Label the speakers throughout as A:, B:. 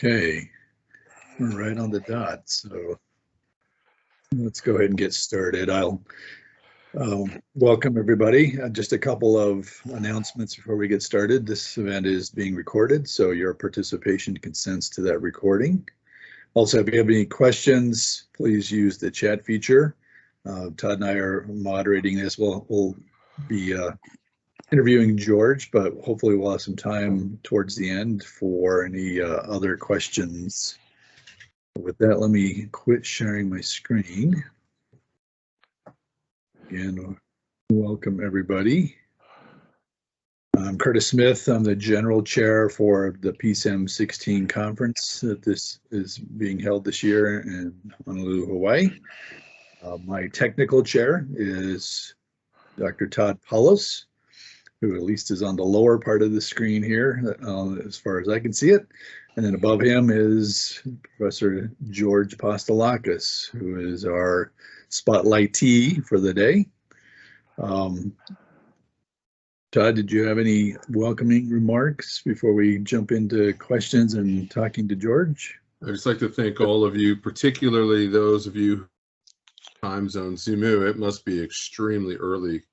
A: Okay, we're right on the dot, so let's go ahead and get started. I'll welcome everybody. Just a couple of announcements before we get started. This event is being recorded, so your participation consents to that recording. Also, if you have any questions, please use the chat feature. Todd and I are moderating this. We'll be interviewing George, but hopefully we'll have some time towards the end for any other questions. With that, let me quit sharing my screen. Again, welcome everybody. I'm Curtis Smith. I'm the general chair for the PSAM 16 conference that this is being held this year in Honolulu, Hawaii. My technical chair is Dr. Todd Paulos, who at least is on the lower part of the screen here, as far as I can see it. And then above him is Professor George Apostolakis, who is our spotlightee for the day. Todd, did you have any welcoming remarks before we jump into questions and talking to George?
B: I'd just like to thank all of you, particularly those of you time zone Zimu. It must be extremely early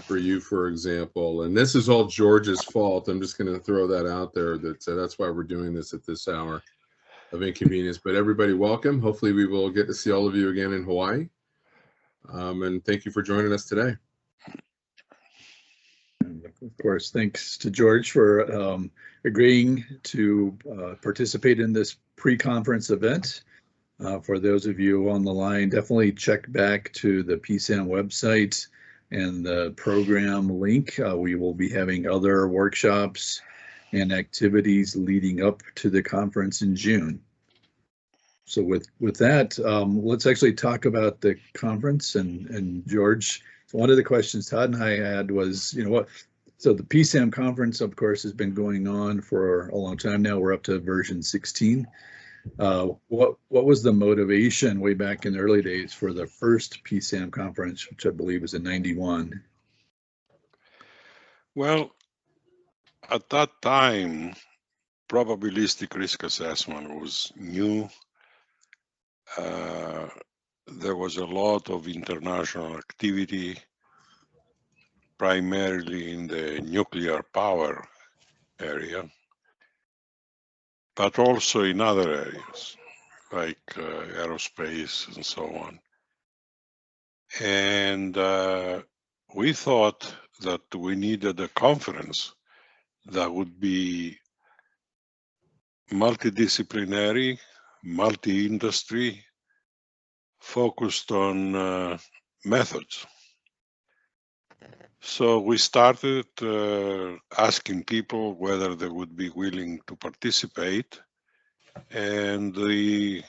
B: for you, for example, and this is all George's fault. I'm just going to throw that out there. That's why we're doing this at this hour of inconvenience. But everybody, welcome. Hopefully, we will get to see all of you again in Hawaii. And thank you for joining us today.
A: And of course, thanks to George for agreeing to participate in this pre-conference event. For those of you on the line, definitely check back to the PSAM website and the program link. We will be having other workshops and activities leading up to the conference in June. So with that, let's actually talk about the conference. And George, one of the questions Todd and I had was, so the PSAM conference, of course, has been going on for a long time now. We're up to version 16. What was the motivation way back in the early days for the first PSAM conference, which I believe was in '91?
C: Well, at that time, probabilistic risk assessment was new. There was a lot of international activity, primarily in the nuclear power area, but also in other areas like aerospace and so on. And we thought that we needed a conference that would be multidisciplinary, multi-industry, focused on methods. So we started asking people whether they would be willing to participate, and the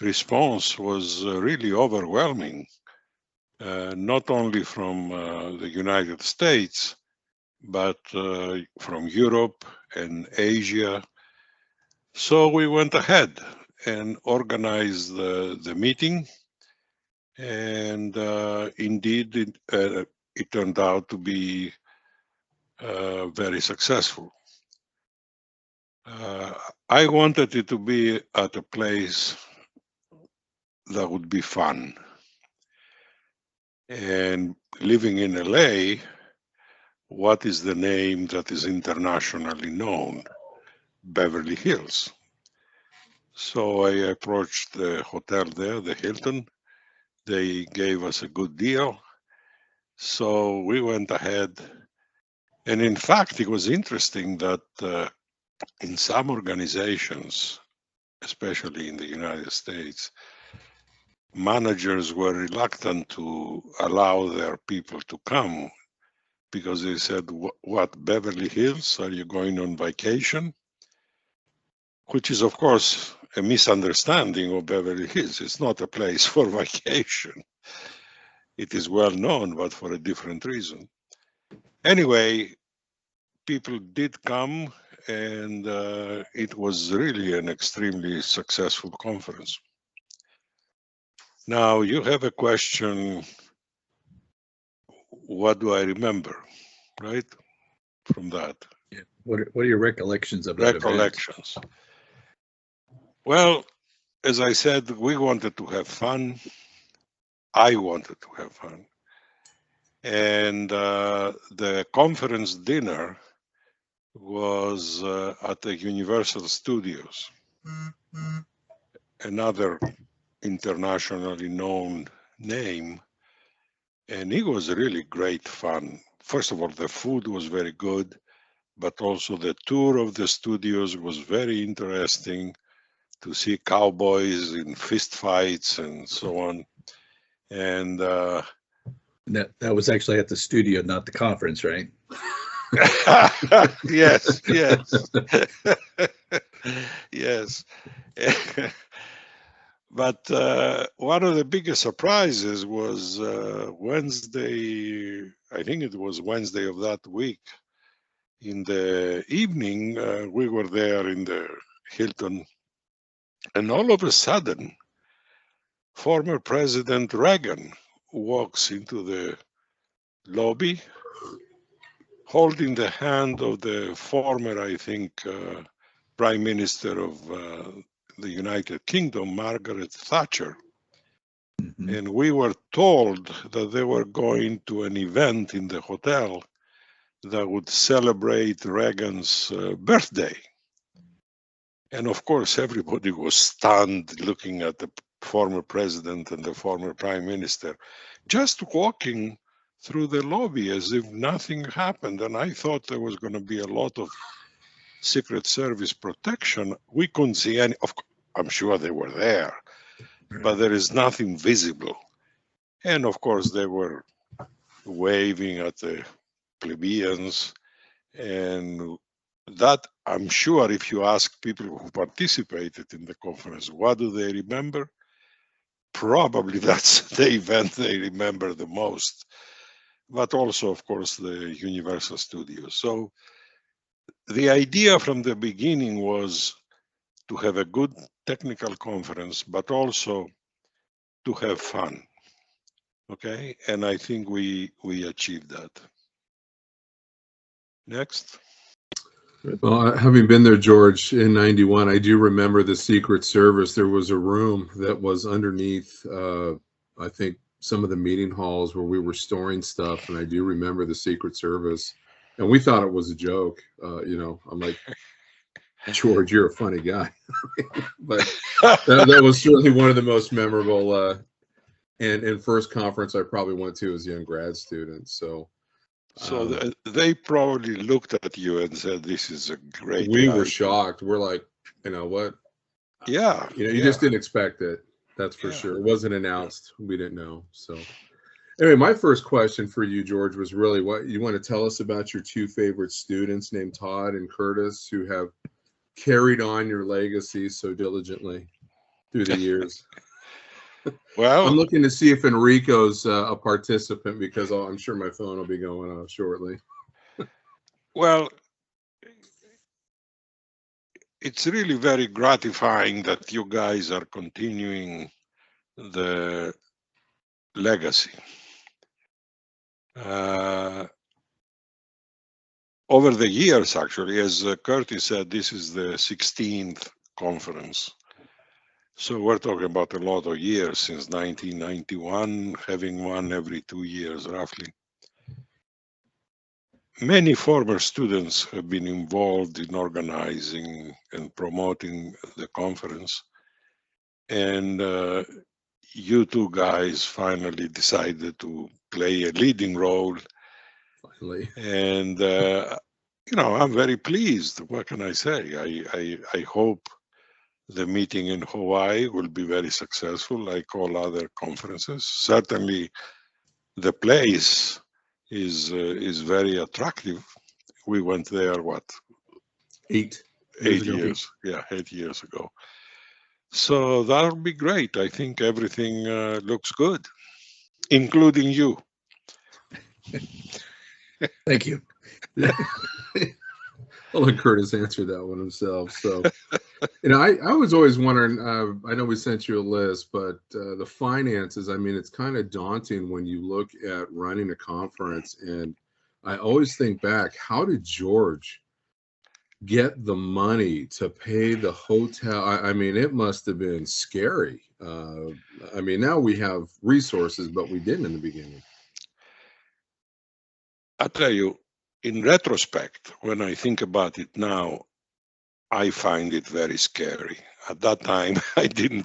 C: response was really overwhelming, not only from the United States, but from Europe and Asia. So we went ahead and organized the meeting, and indeed it turned out to be very successful. I wanted it to be at a place that would be fun. And living in LA, what is the name that is internationally known? Beverly Hills. So I approached the hotel there, the Hilton. They gave us a good deal. So we went ahead. And in fact, it was interesting that in some organizations, especially in the United States, managers were reluctant to allow their people to come because they said, what, Beverly Hills? Are you going on vacation? Which is, of course, a misunderstanding of Beverly Hills. It's not a place for vacation. It is well known, but for a different reason. Anyway, people did come, and it was really an extremely successful conference. Now, you have a question, what do I remember, right, from that?
A: Yeah. What are your recollections of that
C: Recollections.
A: event?
C: Well, as I said, we wanted to have fun. I wanted to have fun. And the conference dinner was at the Universal Studios, another internationally known name. And it was really great fun. First of all, the food was very good, but also the tour of the studios was very interesting to see cowboys in fist fights and so on. And
A: that was actually at the studio, not the conference, right?
C: yes, yes, yes. But one of the biggest surprises was Wednesday, I think it was Wednesday of that week. In the evening, we were there in the Hilton, and all of a sudden, former President Reagan walks into the lobby holding the hand of the former, I think, Prime Minister of the United Kingdom, Margaret Thatcher.
A: Mm-hmm.
C: And we were told that they were going to an event in the hotel that would celebrate Reagan's birthday. And of course, everybody was stunned looking at the former president and the former prime minister, just walking through the lobby as if nothing happened. And I thought there was going to be a lot of Secret Service protection. We couldn't see any. I'm sure they were there, but there is nothing visible. And of course, they were waving at the plebeians. And that, I'm sure, if you ask people who participated in the conference, what do they remember? Probably that's the event they remember the most. But also, of course, the Universal Studios. So the idea from the beginning was to have a good technical conference, but also to have fun. Okay, and I think we achieved that. Next.
B: Well, having been there, George, in '91, I do remember the Secret Service. There was a room that was underneath, I think, some of the meeting halls where we were storing stuff, and I do remember the Secret Service. And we thought it was a joke. You know, I'm like, George, you're a funny guy. But that was certainly one of the most memorable and first conference I probably went to as a young grad student. So
C: they probably looked at you and said, "This is a great."
B: We were shocked. We're like, you know what?
C: Yeah.
B: You know, you just didn't expect it. That's for sure. It wasn't announced. We didn't know. So anyway, my first question for you, George, was really what you want to tell us about your two favorite students named Todd and Curtis, who have carried on your legacy so diligently through the years.
C: Well,
B: I'm looking to see if Enrico's a participant because I'm sure my phone will be going off shortly.
C: Well, it's really very gratifying that you guys are continuing the legacy. Over the years, actually, as Curtis said, this is the 16th conference. So we're talking about a lot of years since 1991, having one every 2 years, roughly. Many former students have been involved in organizing and promoting the conference. And you two guys finally decided to play a leading role.
B: Finally.
C: And, you know, I'm very pleased. What can I say? I hope the meeting in Hawaii will be very successful, like all other conferences. Certainly, the place is very attractive. We went there, what?
B: 8
C: years. Yeah, 8 years ago. So that'll be great. I think everything looks good, including you.
A: Thank you.
B: I'll let Curtis answer that one himself. So, you know, I was always wondering, I know we sent you a list, but the finances, I mean, it's kind of daunting when you look at running a conference. And I always think back, how did George get the money to pay the hotel. I mean, it must have been scary. I mean, now we have resources, but we didn't in the beginning.
C: I tell you, in retrospect, when I think about it now, I find it very scary. At that time, I didn't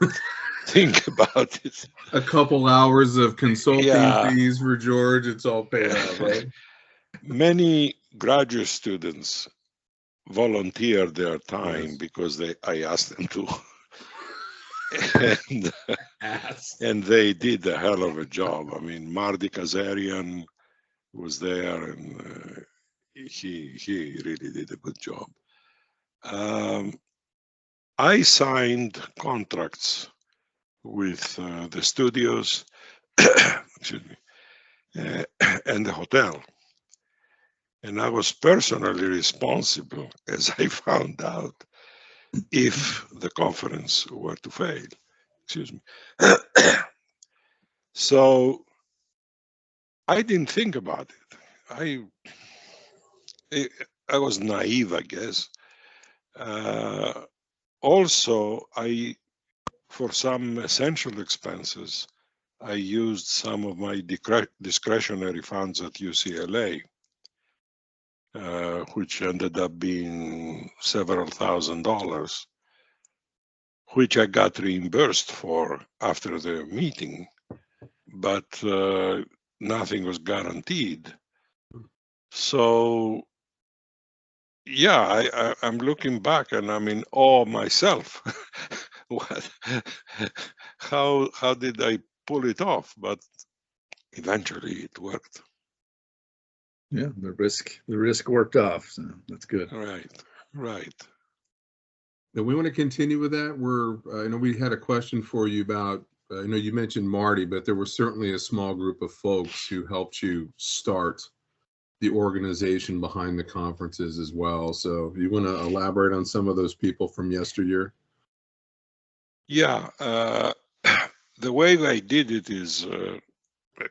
C: think about it.
B: A couple hours of consulting
C: Yeah.
B: fees for George, it's all paid off, right?
C: Many graduate students volunteer their time
B: Yes.
C: because I asked them to.
B: Ass.
C: And they did a hell of a job. I mean, Marty Kazarian was there, and he really did a good job. I signed contracts with the studios excuse me, and the hotel. And I was personally responsible, as I found out, if the conference were to fail. Excuse me. So I didn't think about it. I was naive, I guess. Also, for some essential expenses, I used some of my discretionary funds at UCLA, which ended up being several $1,000s, which I got reimbursed for after the meeting, but nothing was guaranteed. So, yeah, I'm looking back and I'm in awe myself. How did I pull it off? But eventually it worked.
A: Yeah, the risk worked off. So that's good.
C: Right.
B: Now we want to continue with that. I know we had a question for you about, I know you mentioned Marty, but there was certainly a small group of folks who helped you start the organization behind the conferences as well. So you want to elaborate on some of those people from yesteryear?
C: Yeah, the way I did it is a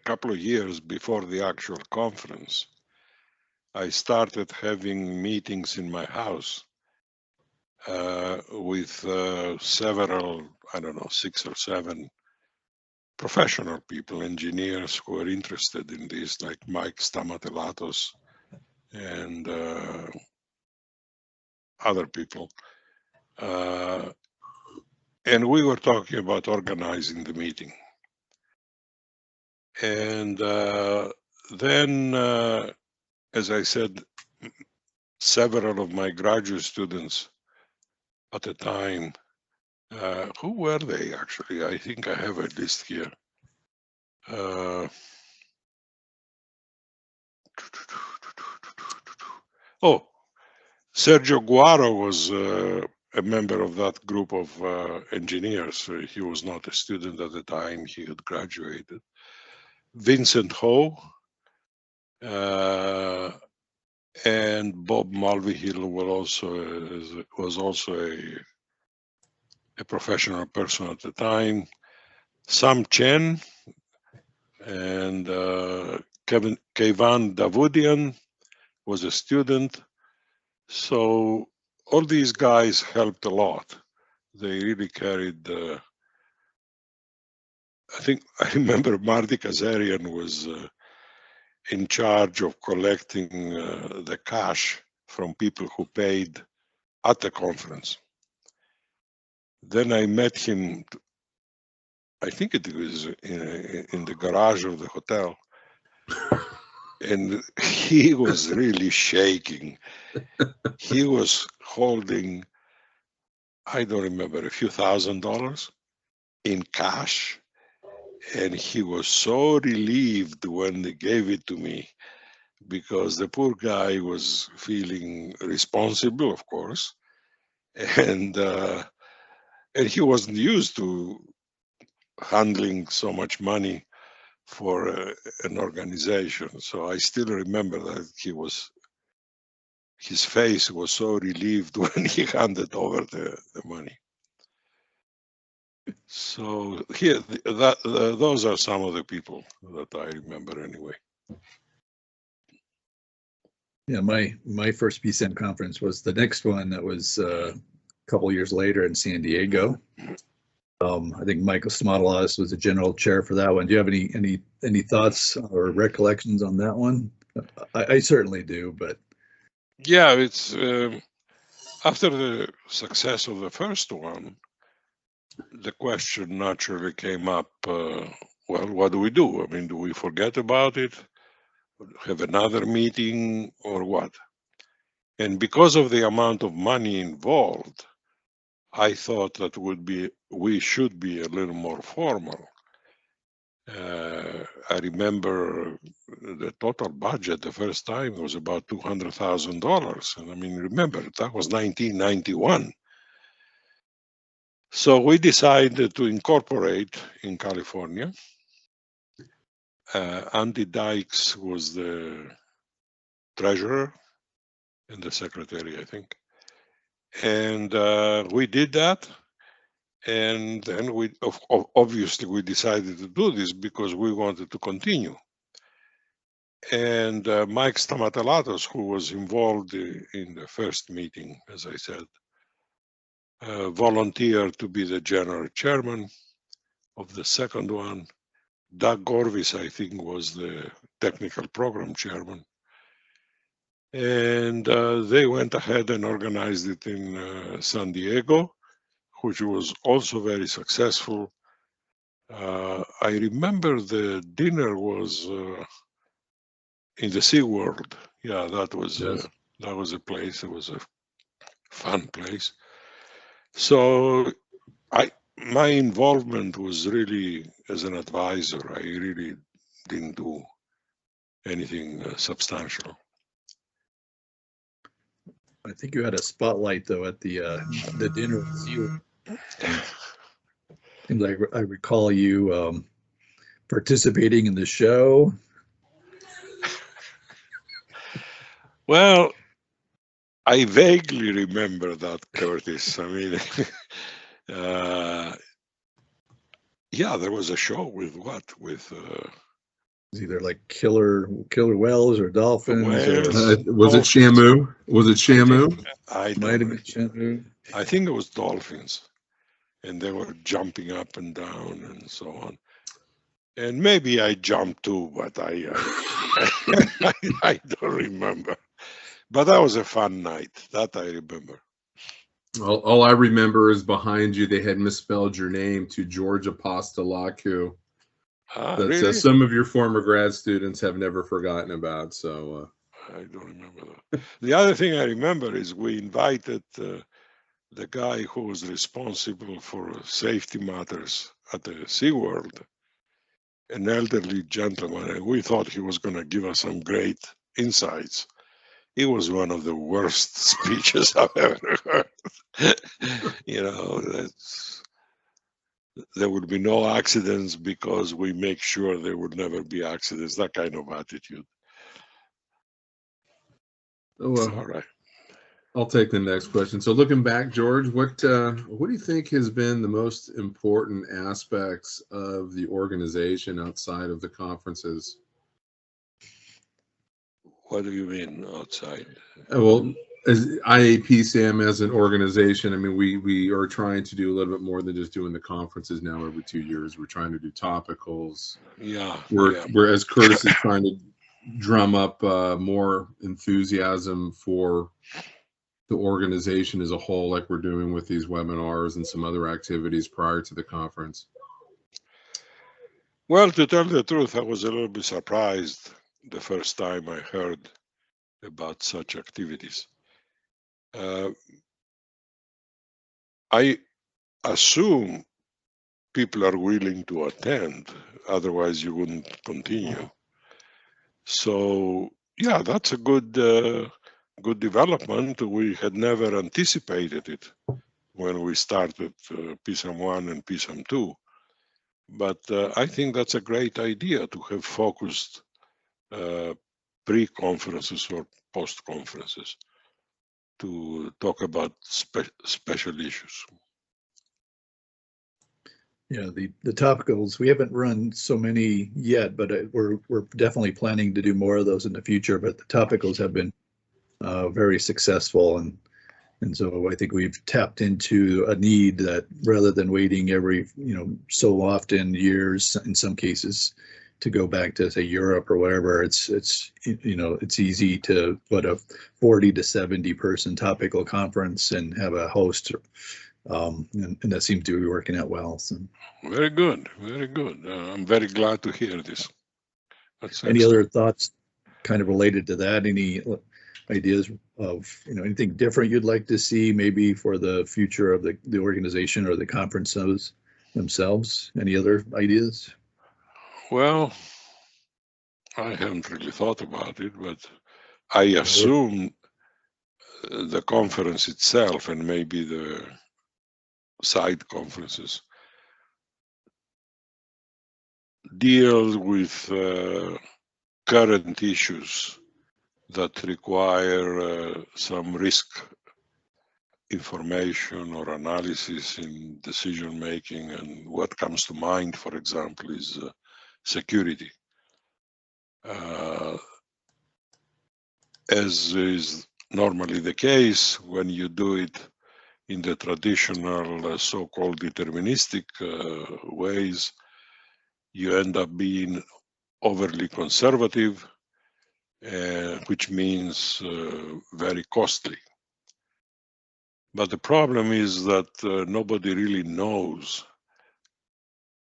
C: couple of years before the actual conference, I started having meetings in my house with several, I don't know, 6 or 7 professional people, engineers who are interested in this, like Mike Stamatelatos and other people. And we were talking about organizing the meeting. And then, as I said, several of my graduate students at the time, who were they actually? I think I have a list here. Oh, Sergio Guaro was a member of that group of engineers. He was not a student at the time, he had graduated. Vincent Ho and Bob Mulvihill was also a professional person at the time. Sam Chen and Keivan Davudian was a student. So all these guys helped a lot. They really carried I remember Marty Kazarian was in charge of collecting the cash from people who paid at the conference. Then I met him, I think it was in the garage of the hotel, and he was really shaking. He was holding, I don't remember, a few $1,000s in cash. And he was so relieved when they gave it to me, because the poor guy was feeling responsible, of course, and he wasn't used to handling so much money for an organization. So I still remember that his face was so relieved when he handed over the money. So here, those are some of the people that I remember anyway.
A: Yeah, my first PSAM conference was the next one that was a couple years later in San Diego. I think Michael Smodelos was the general chair for that one. Do you have any thoughts or recollections on that one? I certainly do, but
C: Yeah, it's after the success of the first one, the question naturally came up, well, what do we do? I mean, do we forget about it, have another meeting, or what? And because of the amount of money involved, I thought that we should be a little more formal. I remember the total budget the first time was about $200,000. And I mean, remember, that was 1991. So we decided to incorporate in California. Andy Dykes was the treasurer and the secretary, I think. And we did that. And then we, obviously, we decided to do this because we wanted to continue. And Mike Stamatelatos, who was involved in the first meeting, as I said, volunteered to be the general chairman of the second one. Doug Gorvis, I think, was the technical program chairman. And they went ahead and organized it in San Diego, which was also very successful. I remember the dinner was in the SeaWorld. Yeah, that was a place. It was a fun place. So my involvement was really as an advisor. I really didn't do anything substantial.
A: I think you had a spotlight though at the dinner with you. Seems like I recall you participating in the show.
C: Well, I vaguely remember that, Curtis. I mean, yeah, there was a show with what? With
A: It's either like killer whales or dolphins.
C: Whales.
B: Was it Shamu? Was it Shamu?
C: I
A: Might have been Shamu.
C: I think it was dolphins, and they were jumping up and down and so on. And maybe I jumped too, but I don't remember. But that was a fun night. That I remember.
B: All I remember is behind you, they had misspelled your name to George Apostolakis. That
C: really?
B: some of your former grad students have never forgotten about. So
C: I don't remember that. The other thing I remember is we invited the guy who was responsible for safety matters at the SeaWorld, an elderly gentleman, and we thought he was going to give us some great insights. It was one of the worst speeches I've ever heard. You know, there would be no accidents because we make sure there would never be accidents, that kind of attitude. All right.
B: I'll take the next question. So looking back, George, what do you think has been the most important aspects of the organization outside of the conferences?
C: What do you mean outside?
B: Well, as IAPSAM as an organization, I mean, we are trying to do a little bit more than just doing the conferences now every 2 years. We're trying to do topicals.
C: Yeah.
B: We're as Curtis is trying to drum up more enthusiasm for the organization as a whole, like we're doing with these webinars and some other activities prior to the conference.
C: Well, to tell the truth, I was a little bit surprised the first time I heard about such activities. I assume people are willing to attend, otherwise you wouldn't continue. So yeah, that's a good development. We had never anticipated it when we started PSAM 1 and PSAM 2. But I think that's a great idea to have focused pre-conferences or post-conferences to talk about special issues.
A: Yeah, the topicals, we haven't run so many yet, but we're definitely planning to do more of those in the future. But the topicals have been very successful. And so I think we've tapped into a need that rather than waiting every, so often, years in some cases, to go back to say Europe or whatever, it's easy to put a 40 to 70 person topical conference and have a host, and that seems to be working out well. So.
C: Very good, very good. I'm very glad to hear this.
A: Any other thoughts kind of related to that? Any ideas of anything different you'd like to see maybe for the future of the organization or the conferences themselves? Any other ideas?
C: Well, I haven't really thought about it, but I assume the conference itself and maybe the side conferences deal with current issues that require some risk information or analysis in decision making. And what comes to mind, for example, is security. As is normally the case when you do it in the traditional so-called deterministic ways, you end up being overly conservative, which means very costly. But the problem is that nobody really knows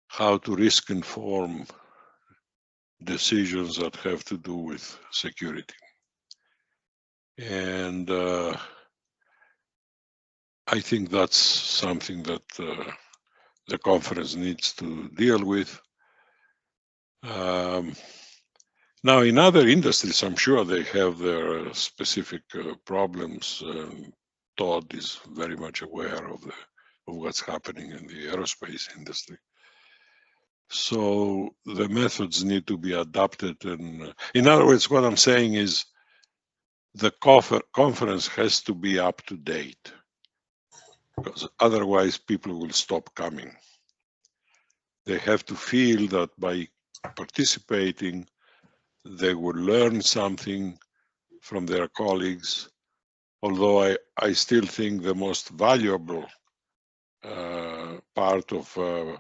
C: how to risk inform decisions that have to do with security. And I think that's something that the conference needs to deal with. Now, in other industries, I'm sure they have their specific problems. Todd is very much aware of what's happening in the aerospace industry. So the methods need to be adapted. And in other words, what I'm saying is the conference has to be up to date, because otherwise people will stop coming. They have to feel that by participating, they will learn something from their colleagues. Although I still think the most valuable part of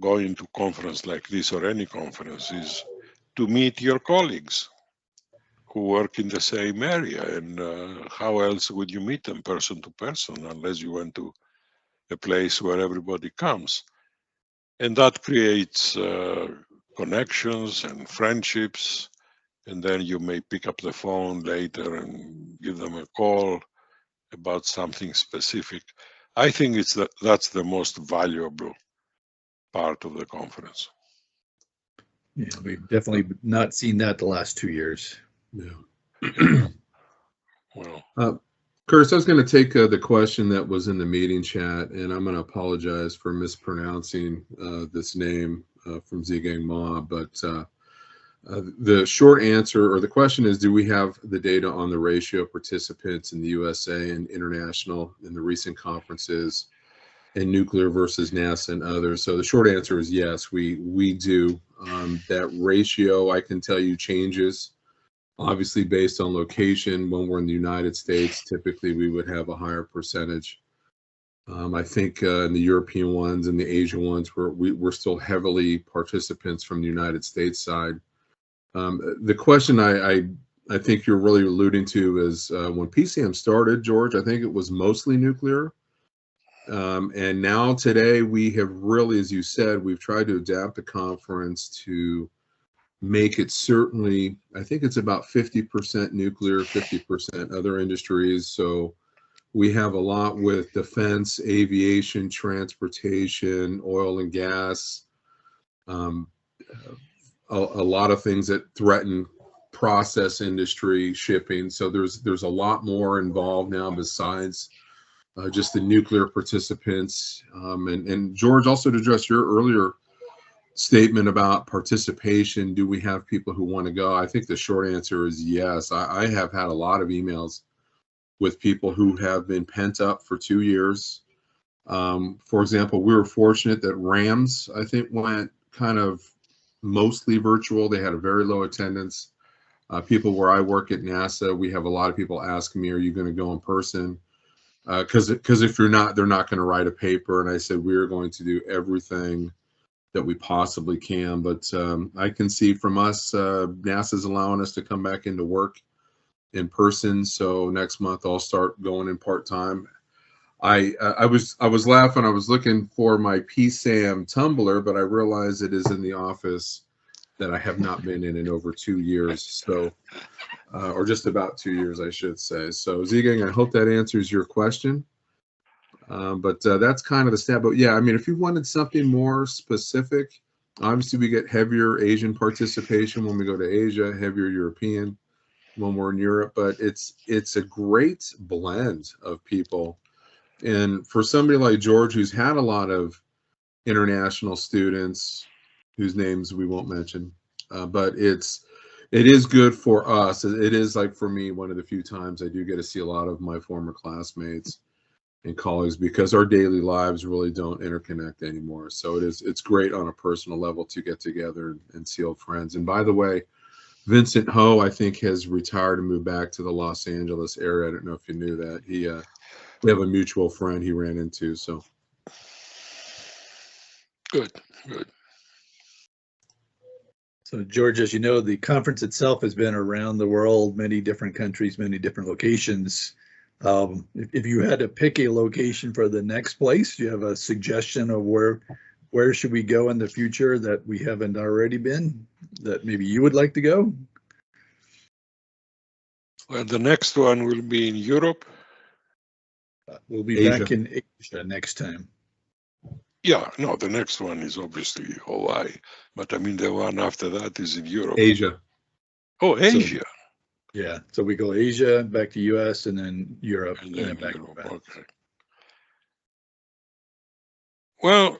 C: going to conference like this or any conference is to meet your colleagues who work in the same area. And how else would you meet them person to person unless you went to a place where everybody comes? And that creates connections and friendships. And then you may pick up the phone later and give them a call about something specific. I think that's the most valuable part of the conference.
A: Yeah, we've definitely not seen that the last 2 years.
B: Yeah.
C: Well,
B: Curtis, I was going to take the question that was in the meeting chat, and I'm going to apologize for mispronouncing this name from Zhigang Ma, but the short answer, or the question is, do we have the data on the ratio of participants in the USA and international in the recent conferences, and nuclear versus NASA and others? So the short answer is yes, we do. That ratio, I can tell you, changes obviously based on location. When we're in the United States, typically we would have a higher percentage. I think in the European ones and the Asian ones, we're still heavily participants from the United States side. The question I think you're really alluding to is when PSAM started, George, I think it was mostly nuclear. And now today we have really, as you said, we've tried to adapt the conference to make it certainly, I think it's about 50% nuclear, 50% other industries. So we have a lot with defense, aviation, transportation, oil and gas, a lot of things that threaten process industry, shipping. So there's a lot more involved now besides just the nuclear participants. And George, also to address your earlier statement about participation, do we have people who want to go? I think the short answer is yes. I have had a lot of emails with people who have been pent up for 2 years. For example, we were fortunate that Rams, I think, went kind of mostly virtual. They had a very low attendance. People where I work at NASA, we have a lot of people asking me, are you going to go in person? Because if you're not, they're not going to write a paper. And I said, we're going to do everything that we possibly can. But I can see from us, NASA's allowing us to come back into work in person. So next month I'll start going in part-time. I was laughing. I was looking for my PSAM tumbler, but I realized it is in the office that I have not been in over 2 years. So, or just about 2 years, I should say. So, Zhigang, I hope that answers your question. But that's kind of the stat. But yeah, I mean, if you wanted something more specific, obviously we get heavier Asian participation when we go to Asia, heavier European when we're in Europe. But it's a great blend of people. And for somebody like George, who's had a lot of international students, whose names we won't mention, but it is good for us. It is, like, for me, one of the few times I do get to see a lot of my former classmates and colleagues, because our daily lives really don't interconnect anymore. So it's great on a personal level to get together and see old friends. And by the way, Vincent Ho, I think, has retired and moved back to the Los Angeles area. I don't know if you knew that. We have a mutual friend he ran into. So
C: Good.
A: So, George, as you know, the conference itself has been around the world, many different countries, many different locations. If you had to pick a location for the next place, do you have a suggestion of where should we go in the future that we haven't already been, that maybe you would like to go?
C: Well, the next one will be in Europe.
A: We'll be
B: Asia.
A: back in Asia next time.
C: Yeah, no, the next one is obviously Hawaii, but I mean the one after that is in Europe.
B: Asia.
C: Oh, Asia.
A: Yeah, so we go Asia, back to US, and then Europe,
C: And
A: and
C: then
A: then back.
C: Europe. Okay. Well,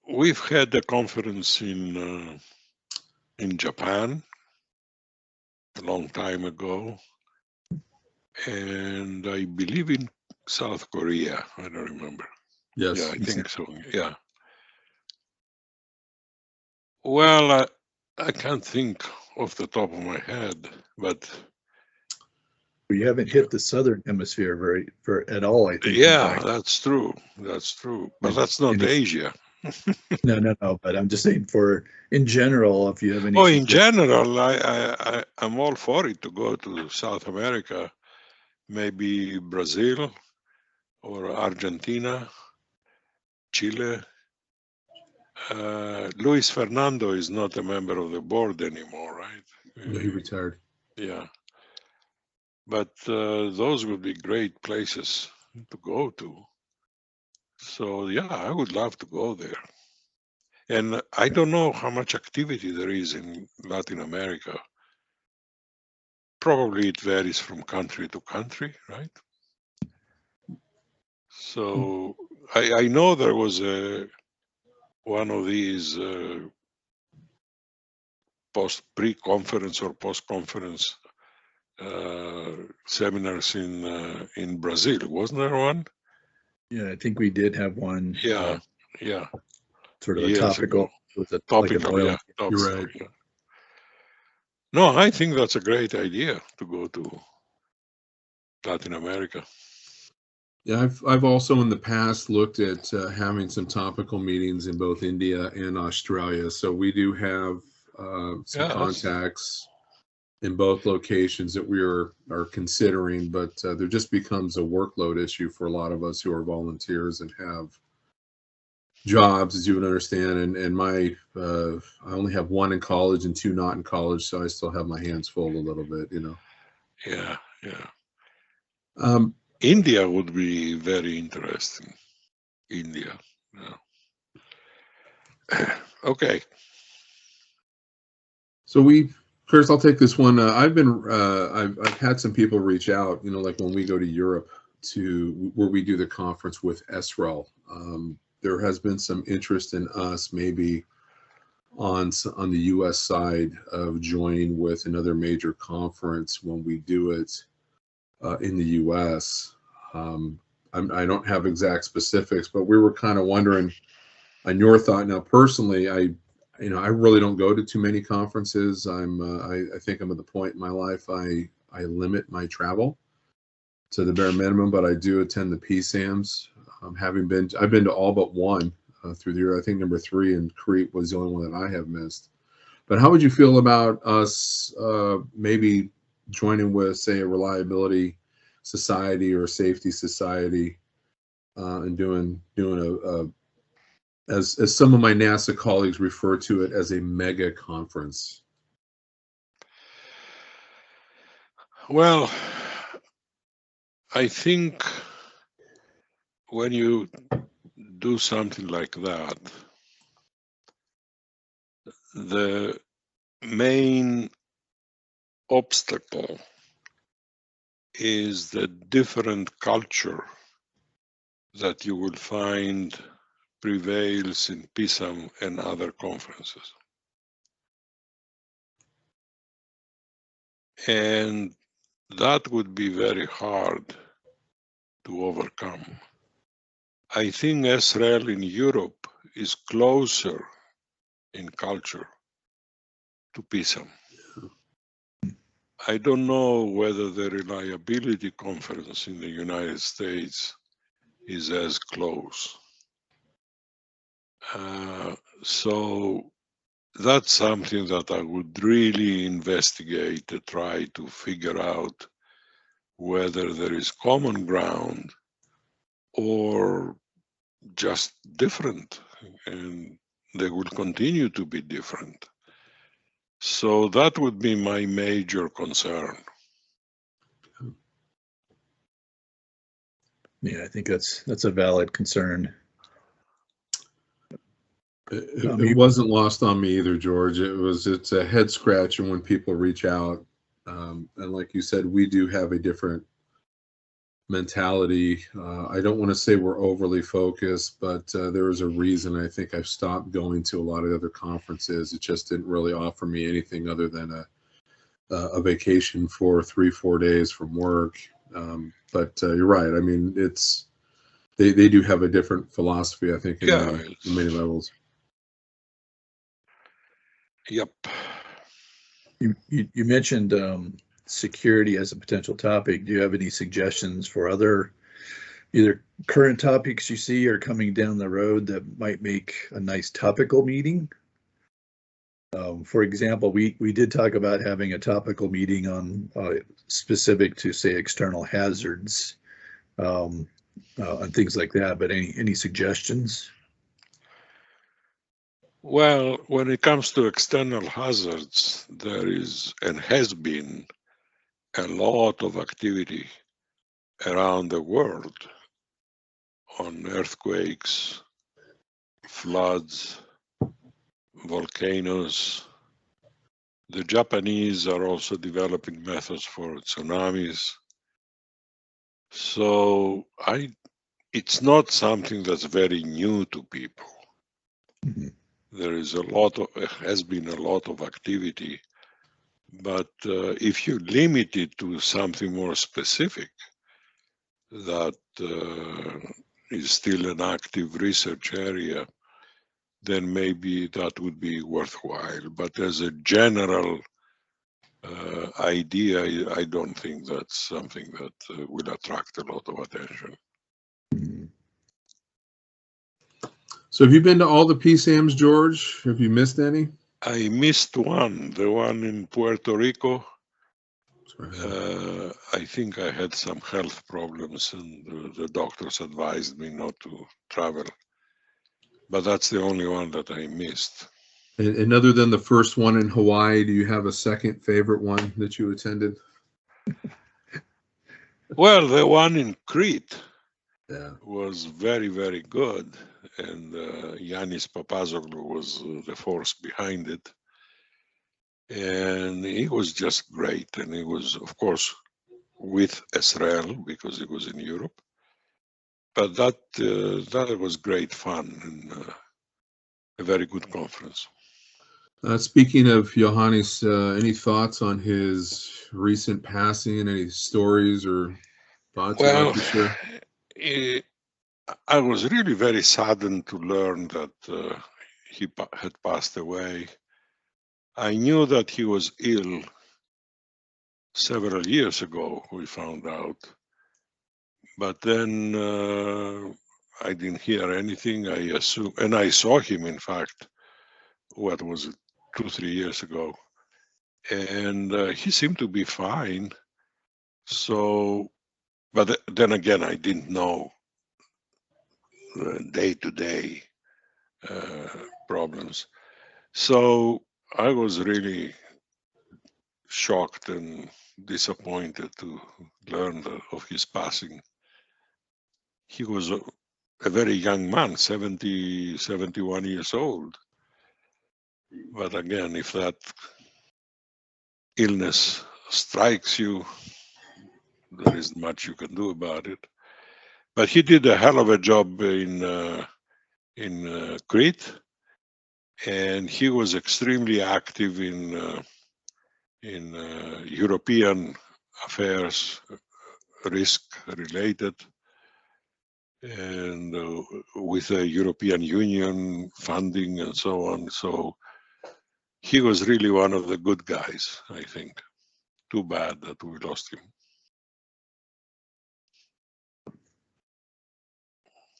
C: we've had a conference in Japan a long time ago, and I believe in South Korea. I don't remember.
B: Yes.
C: Yeah, I think so. Yeah. Well, I can't think off the top of my head, but
A: We haven't hit the southern hemisphere at all, I think.
C: yeah, that's true. That's true. But that's not Asia.
A: No. But I'm just saying, in general, if you have any.
C: Oh, in general, I'm all for it to go to South America, maybe Brazil or Argentina, Chile. Luis Fernando is not a member of the board anymore, right?
B: Yeah, he retired.
C: Yeah. But those would be great places to go to. So yeah, I would love to go there. And I don't know how much activity there is in Latin America. Probably it varies from country to country, right? So I know there was one of these pre-conference or post-conference seminars in Brazil. Wasn't there one?
A: Yeah, I think we did have one.
C: Yeah.
A: Sort of a
C: Years
A: topical.
C: ago.
A: It was
C: Topical, yeah.
B: You're right.
C: Yeah. No, I think that's a great idea to go to Latin America.
B: Yeah, I've also in the past looked at having some topical meetings in both India and Australia. So we do have some contacts in both locations that we are considering, but there just becomes a workload issue for a lot of us who are volunteers and have jobs, as you would understand. And I only have one in college and two not in college, so I still have my hands full a little bit, you know.
C: Yeah. India would be very interesting. India. Yeah. Okay.
B: So Chris, I'll take this one. I've had some people reach out, you know, like when we go to Europe where we do the conference with ESREL. There has been some interest in us maybe on the US side of joining with another major conference when we do it in the US. I don't have exact specifics, but we were kind of wondering on your thought. Now, personally, I really don't go to too many conferences. I think I'm at the point in my life I limit my travel to the bare minimum, but I do attend the PSAMs. I've been to all but one through the year. I think number 3 in Crete was the only one that I have missed. But how would you feel about us maybe joining with, say, a reliability society or a safety society and doing a as some of my NASA colleagues refer to it as a mega conference?
C: Well, I think when you do something like that, the main obstacle is the different culture that you will find prevails in PSAM and other conferences. And that would be very hard to overcome. I think Israel in Europe is closer in culture to PSAM. I don't know whether the reliability conference in the United States is as close. So that's something that I would really investigate to try to figure out whether there is common ground or just different, and they will continue to be different. So that would be my major concern.
A: Yeah, I think that's a valid concern.
B: It wasn't lost on me either, George. It's a head scratcher when people reach out. And like you said, we do have a different mentality. I don't want to say we're overly focused, but there is a reason I think I've stopped going to a lot of other conferences. It just didn't really offer me anything other than a vacation for 3-4 days from work. But you're right. I mean, they do have a different philosophy, I think, in many levels.
C: Yep.
A: You mentioned security as a potential topic. Do you have any suggestions for other either current topics you see or coming down the road that might make a nice topical meeting? For example, we did talk about having a topical meeting on specific to, say, external hazards and things like that, but any suggestions?
C: Well, when it comes to external hazards, there is and has been a lot of activity around the world on earthquakes, floods, volcanoes. The Japanese are also developing methods for tsunamis. So it's not something that's very new to people.
A: Mm-hmm.
C: There has been a lot of activity, but if you limit it to something more specific that is still an active research area, then maybe that would be worthwhile. But as a general idea, I don't think that's something that will attract a lot of attention.
A: Mm-hmm.
B: So have you been to all the PSAMs, George? Have you missed any?
C: I missed one, the one in Puerto Rico. I think I had some health problems and the doctors advised me not to travel. But that's the only one that I missed.
B: And other than the first one in Hawaii, do you have a second favorite one that you attended?
C: Well, the one in Crete
B: was
C: very, very good. And Yanis Papazoglou was the force behind it. And he was just great. And he was, of course, with Israel because it was in Europe. But that was great fun and a very good conference.
B: Speaking of Iohannis, any thoughts on his recent passing? Any stories or thoughts you'd like to share?
C: I was really very saddened to learn that had passed away. I knew that he was ill several years ago, we found out. But then I didn't hear anything. I assume, and I saw him, in fact, what was it, 2-3 years ago, and he seemed to be fine. So, but then again, I didn't know the day-to-day problems. So I was really shocked and disappointed to learn of his passing. He was a very young man, 70, 71 years old. But again, if that illness strikes you, there isn't much you can do about it. But he did a hell of a job in Crete, and he was extremely active in European affairs, risk related, and with the European Union funding and so on. So he was really one of the good guys, I think. Too bad that we lost him.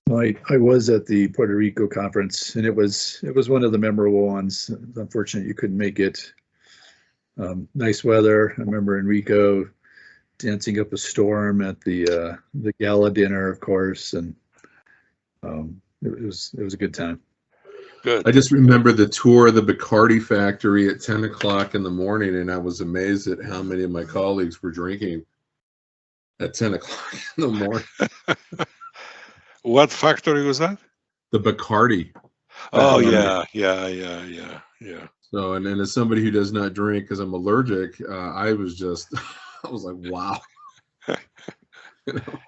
A: I was at the Puerto Rico conference, and it was one of the memorable ones. Unfortunately, you couldn't make it. Nice weather. I remember Enrico dancing up a storm at the gala dinner, of course, and it was a good time.
C: Good.
B: I just remember the tour of the Bacardi factory at 10 o'clock in the morning, and I was amazed at how many of my colleagues were drinking at 10 o'clock in the morning.
C: What factory was that?
B: The Bacardi.
C: Oh, yeah.
B: So, and as somebody who does not drink because I'm allergic, I was just, I was like, wow. You know?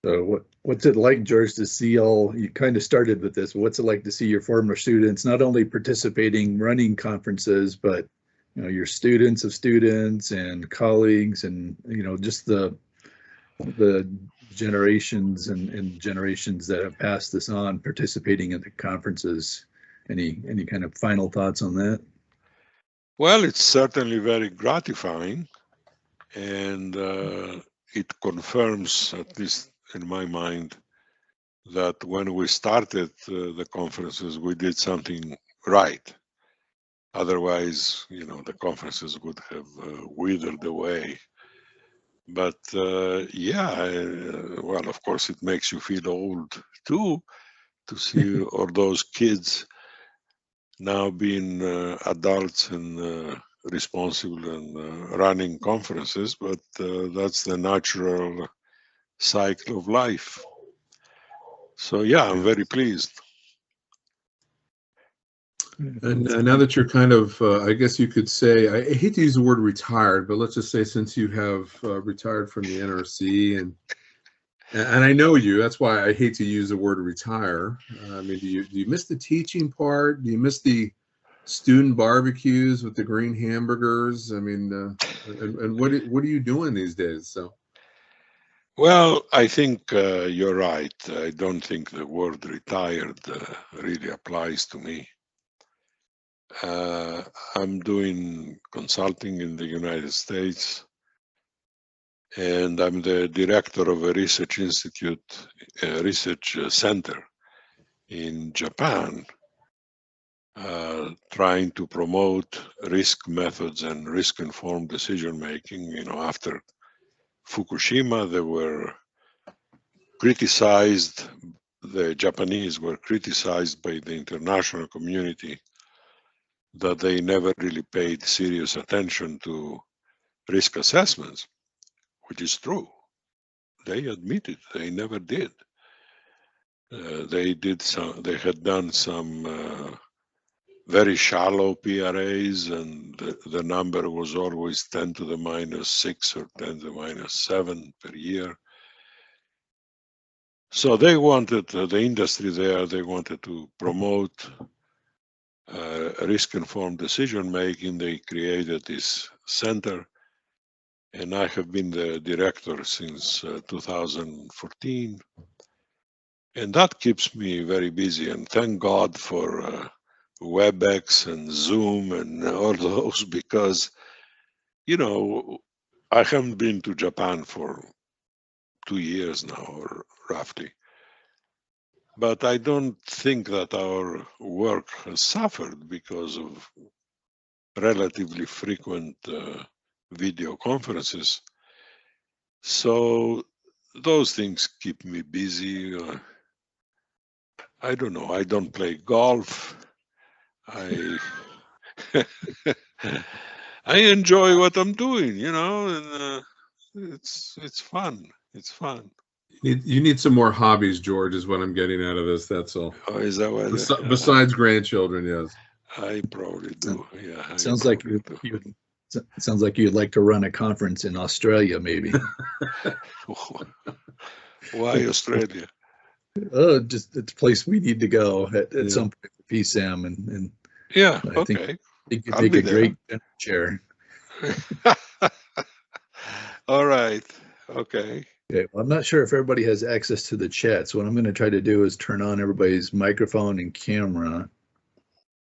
A: So what's it like, George, to see all, you kind of started with this, what's it like to see your former students not only participating, running conferences, but, you know, your students of students and colleagues and, you know, just the generations and generations that have passed this on participating in the conferences. Any kind of final thoughts on that?
C: Well, it's certainly very gratifying, and it confirms, at least in my mind, that when we started the conferences, we did something right. Otherwise, you know, the conferences would have withered away. But well, of course, it makes you feel old too, to see all those kids now being adults and responsible and running conferences, but that's the natural cycle of life. So yeah, I'm very pleased.
B: And now that you're kind of, I guess you could say, I hate to use the word retired, but let's just say since you have retired from the NRC, and I know you, that's why I hate to use the word retire. I mean, do you miss the teaching part? Do you miss the student barbecues with the green hamburgers? I mean, and what are you doing these days? So.
C: Well, I think you're right. I don't think the word retired really applies to me. I'm doing consulting in the United States, and I'm the director of a research institute, a research center in Japan, trying to promote risk methods and risk-informed decision-making. You know, after Fukushima, they were criticized, the Japanese were criticized by the international community that they never really paid serious attention to risk assessments, which is true. They admitted they never did. They had done some very shallow PRAs, and the number was always 10 to the -6 or 10 to the -7 per year. So they wanted, the industry there, they wanted to promote risk-informed decision-making. They created this center, and I have been the director since 2014. And that keeps me very busy. And thank God for WebEx and Zoom and all those, because, you know, I haven't been to Japan for 2 years now, or roughly. But I don't think that our work has suffered because of relatively frequent video conferences. So those things keep me busy. I don't know. I don't play golf. I I enjoy what I'm doing, you know, and it's fun. It's fun.
B: You need some more hobbies, George, is what I'm getting out of this. That's all.
C: Oh, is that what?
B: Besides grandchildren, yes.
C: I probably do. Yeah.
A: Sounds like sounds like you'd like to run a conference in Australia, maybe.
C: Why Australia?
A: Oh, just it's a place we need to go at some point for PSAM, and
C: yeah,
A: I think you
C: I'll
A: take
C: be
A: a
C: there.
A: great chair.
C: All right. Okay.
A: Okay, well, I'm not sure if everybody has access to the chat, so what I'm going to try to do is turn on everybody's microphone and camera.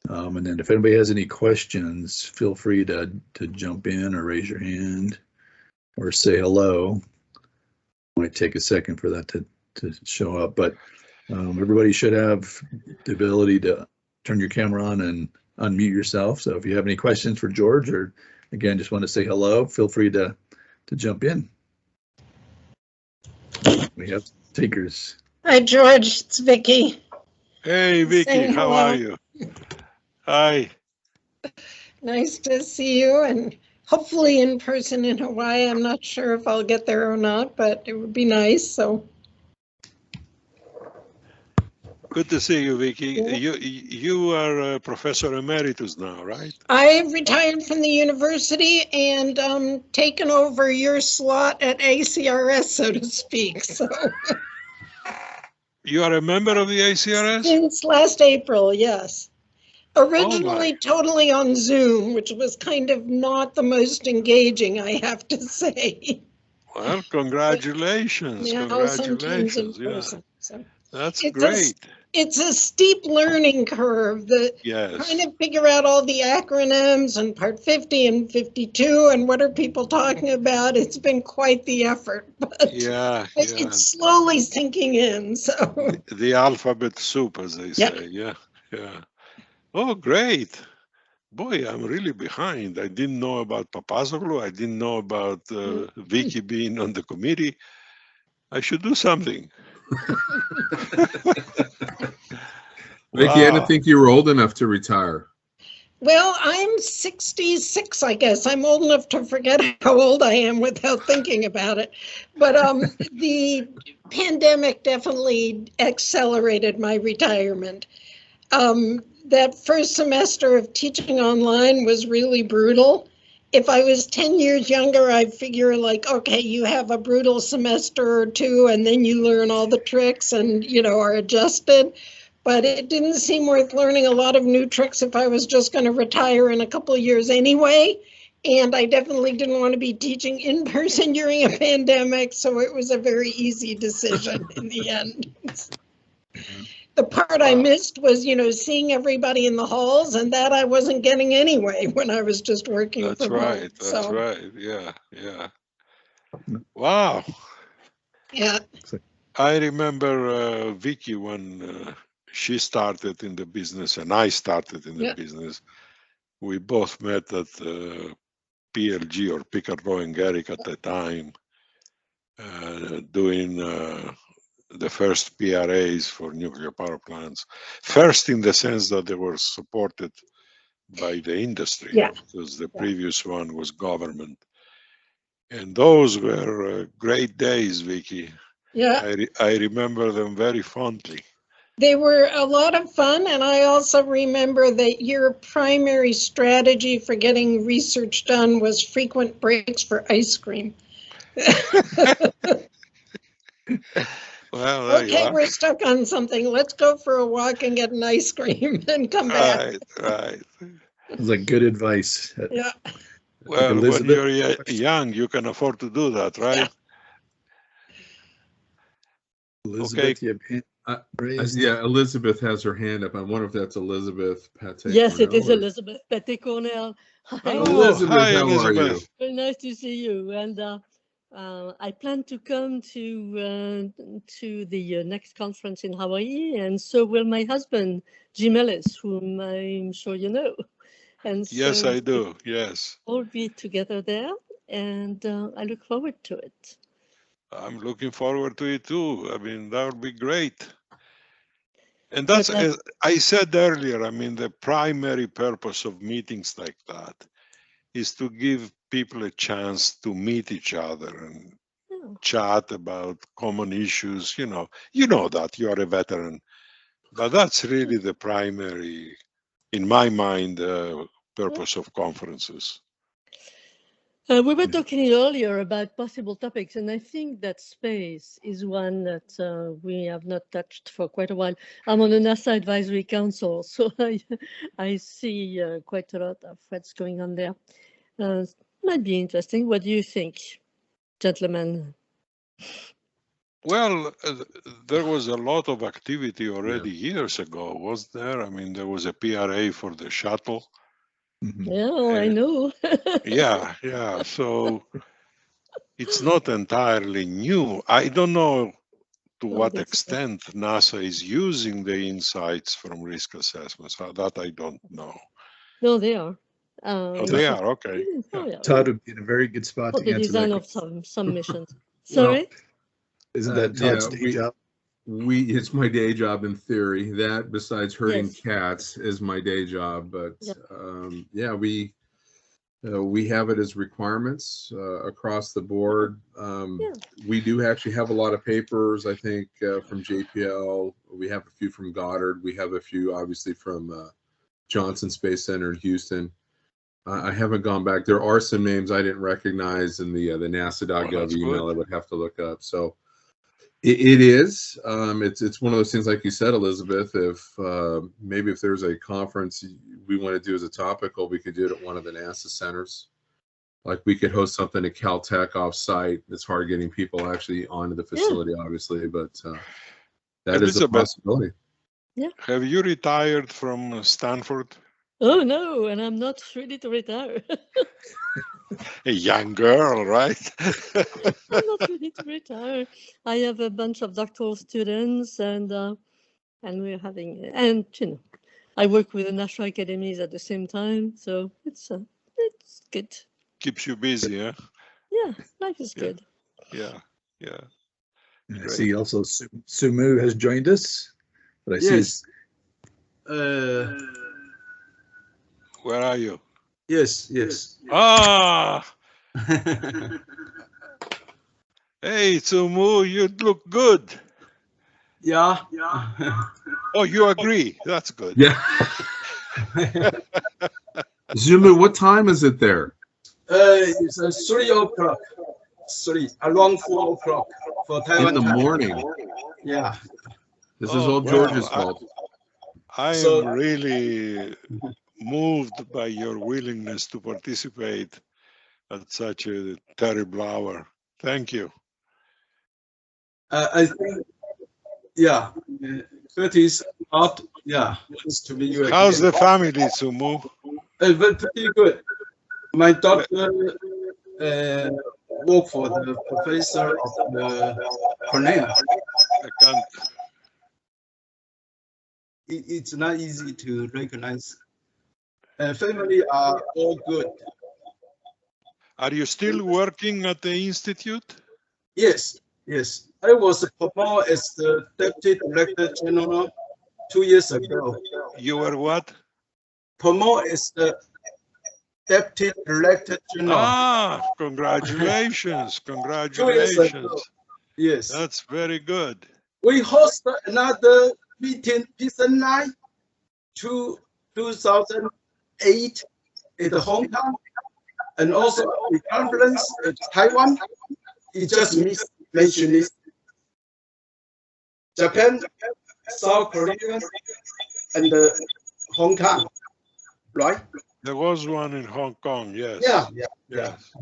A: And then if anybody has any questions, feel free to jump in or raise your hand or say hello. It might take a second for that to show up, but everybody should have the ability to turn your camera on and unmute yourself. So if you have any questions for George, or again, just want to say hello, feel free to jump in. We have takers.
D: Hi, George. It's Vicky.
C: Hey, Vicky.
D: Saying
C: How
D: hello.
C: are you? Hi.
D: Nice to see you, and hopefully in person in Hawaii. I'm not sure if I'll get there or not, but it would be nice. So
C: Good to see you, Vicky.
D: Yeah.
C: You are a professor emeritus now, right?
D: I retired from the university and taken over your slot at ACRS, so to speak. So
C: You are a member of the ACRS?
D: since last April, yes. Originally totally on Zoom, which was kind of not the most engaging, I have to say.
C: Well, congratulations.
D: Now sometimes in
C: Congratulations. Yeah,
D: person. So
C: that's
D: It's a-
C: great.
D: it's a steep learning curve that
C: Yes.
D: trying to figure out all the acronyms and part 50 and 52 and what are people talking about. It's been quite the effort, but
C: Yeah,
D: it's slowly sinking in. So
C: the alphabet soup, as they
D: Yeah.
C: say. Yeah, yeah. Oh, great. Boy, I'm really behind. I didn't know about Papazoglou. I didn't know about Vicky being on the committee. I should do something.
B: Vicky, I didn't
C: Wow.
B: think you were old enough to retire.
D: well, I'm 66, I guess. I'm old enough to forget how old I am without thinking about it. But the pandemic definitely accelerated my retirement. That first semester of teaching online was really brutal. If I was 10 years younger, I'd figure like, okay, you have a brutal semester or two and then you learn all the tricks and, are adjusted. But it didn't seem worth learning a lot of new tricks if I was just going to retire in a couple of years anyway. And I definitely didn't want to be teaching in person during a pandemic. So it was a very easy decision in the end. The part I missed was, seeing everybody in the halls, and that I wasn't getting anyway when I was just working
C: That's
D: from home.
C: right. That's
D: So,
C: right. Yeah, yeah. Wow.
D: Yeah.
C: I remember Vicky when she started in the business and I started in the
D: Yeah.
C: business. We both met at PLG, or Pickard Rowan Garrick at the time, doing the first PRAs for nuclear power plants. First, in the sense that they were supported by the industry,
D: Yeah.
C: because the previous one was government. And those were great days, Vicky.
D: Yeah.
C: I remember them very fondly.
D: They were a lot of fun, and I also remember that your primary strategy for getting research done was frequent breaks for ice cream.
C: Well, there you
D: Okay,
C: are.
D: we're stuck on something. Let's go for a walk and get an ice cream and come back.
C: Right, right.
A: It's like good advice.
D: Yeah.
C: Well, when
A: Elizabeth?
C: you're young, you can afford to do that, right?
A: Elizabeth, you have Raised.
B: Yeah, Elizabeth has her hand up. I wonder if that's Elizabeth Pate.
E: Yes, it is
B: Cornell or-
E: Elizabeth Pate Cornell. Hi.
C: Oh,
B: Elizabeth,
C: hi,
B: how are you?
C: Elizabeth.
E: Very nice to see you. And I plan to come to the next conference in Hawaii, and so will my husband, Jim Ellis, whom I'm sure you know. And
C: Yes,
E: so
C: I do. Yes.
E: we'll be together there, and I look forward to it.
C: I'm looking forward to it too. I mean, that would be great. And that's,
E: But,
C: as I said earlier, I mean, the primary purpose of meetings like that is to give people a chance to meet each other and
E: yeah.
C: chat about common issues. You know that you are a veteran, but that's really the primary, in my mind, purpose of conferences.
E: We were talking earlier about possible topics, and I think that space is one that we have not touched for quite a while. I'm on the NASA Advisory Council, so I see quite a lot of what's going on there. Might be interesting. What do you think, gentlemen?
C: Well, there was a lot of activity already years ago, was there? I mean, there was a PRA for the shuttle.
A: Mhm.
E: Yeah, I know.
C: Yeah. So it's not entirely new. I don't know to what
E: that's-
C: extent NASA is using the insights from risk assessments. That I don't know.
E: No, they are.
C: Oh, they are, okay.
E: Oh, yeah.
A: Todd would be in a very good spot
E: For
A: to
E: the
A: answer
E: design
A: that.
E: of some missions. Sorry?
A: Isn't that Todd's day job?
B: It's my day job in theory. That, besides herding
E: Yes.
B: cats, is my day job. But
E: Yeah.
B: we have it as requirements across the board.
E: Yeah.
B: We do actually have a lot of papers, I think, from JPL. We have a few from Goddard. We have a few, obviously, from Johnson Space Center in Houston. I haven't gone back. There are some names I didn't recognize in the NASA.gov email.
C: good.
B: I would have to look up. So it is. It's one of those things, like you said, Elizabeth. If maybe if there's a conference we want to do as a topical, we could do it at one of the NASA centers. Like we could host something at Caltech off-site. It's hard getting people actually onto the facility, obviously, but that is a
C: Elizabeth,
B: possibility.
C: have you retired from Stanford?
E: Oh, no, and I'm not ready to retire.
C: A young girl, right?
E: I'm not ready to retire. I have a bunch of doctoral students, and we're having, and I work with the national academies at the same time, so it's good.
C: Keeps you busy, huh?
E: Yeah, life is good.
C: Yeah.
A: And I
C: Great.
A: see also Sumu has joined us. But I see
F: Yes.
C: Where are you?
F: Yes.
C: Ah, hey, Tsumu, you look good.
F: Yeah.
C: Oh, you agree? That's good.
B: Yeah. Zumu, what time is it there?
F: It's 3 o'clock. Around 4 o'clock for Taiwan
B: In the
F: time.
B: morning.
F: Yeah.
B: This is
C: Oh,
B: all
C: well,
B: George's fault.
C: I
F: So-
C: am really moved by your willingness to participate at such a terrible hour. Thank you.
F: I think, yeah, Curtis out. Yeah, nice to meet you.
C: How's
F: again.
C: the family, Tsumu?
F: Pretty good. My doctor work for the professor of the Cornell.
C: I can't.
F: It's not easy to recognize. Family are all good.
C: Are you still working at the institute?
F: Yes. I was promoted as the Deputy Director General 2 years ago.
C: You were what?
F: Promoted as the Deputy Director General.
C: Ah, congratulations.
F: 2 years
C: Congratulations.
F: ago. Yes.
C: That's very good.
F: We hosted another meeting, PSAM 9, 2008 at Hong Kong, and also the conference at Taiwan. You just mentioned this. Japan, South Korea, and Hong Kong, right?
C: There was one in Hong Kong, yes.
F: Yeah.
C: Yes.